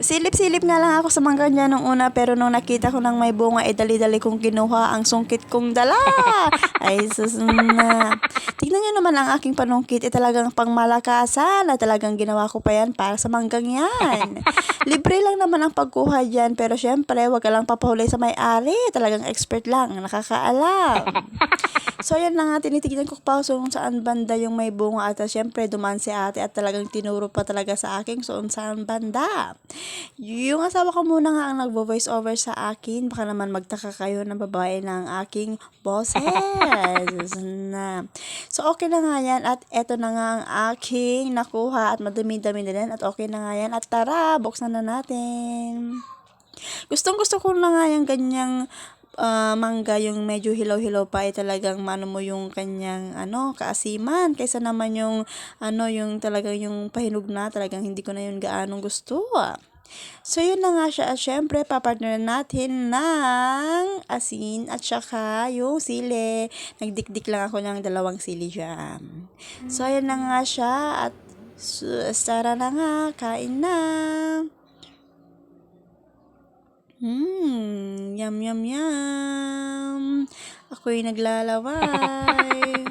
Silip-silip nga lang ako sa mangga niya nung una, pero nung nakita ko ng may bunga, dali-dali kong kinuha ang sungkit kong dala. Ay, sus na. Tignan niyo naman ang aking panungkit, talagang pangmalakasan, na talagang ginawa ko pa yan para sa manggang yan. Libre lang naman ang pagkuha dyan, pero syempre, wag ka lang papahuli sa may-ari. Talagang expert lang, nakakaalam. So, ayan na nga, tinitignan ko pa kung saan banda yung may bunga at syempre, dumaan si ate at talagang tinuro pa talaga sa akin kung saan banda. Yung asawa ko muna nga ang nagvo-voice over sa akin. Baka naman magtaka kayo ng babae ng aking boses. Na. So, okay na nga yan. At eto na nga ang aking nakuha. At madami-dami na din. At okay na nga yan. At tara, buksan na natin. Gustong-gusto ko na nga yung ganyang mangga, yung medyo hilaw-hilaw pa, talagang mano mo yung kanyang kaasiman, kaysa naman yung yung talagang yung pahinog na, talagang hindi ko na yun gaanong gusto. So, yun na nga siya. At syempre, papartner natin ng asin at saka yung sili. Nagdikdik lang ako ng 2 sili dyan. So, yun na nga siya. At tara na nga, kain na. Yum, yum, yum. Ako'y naglalaway.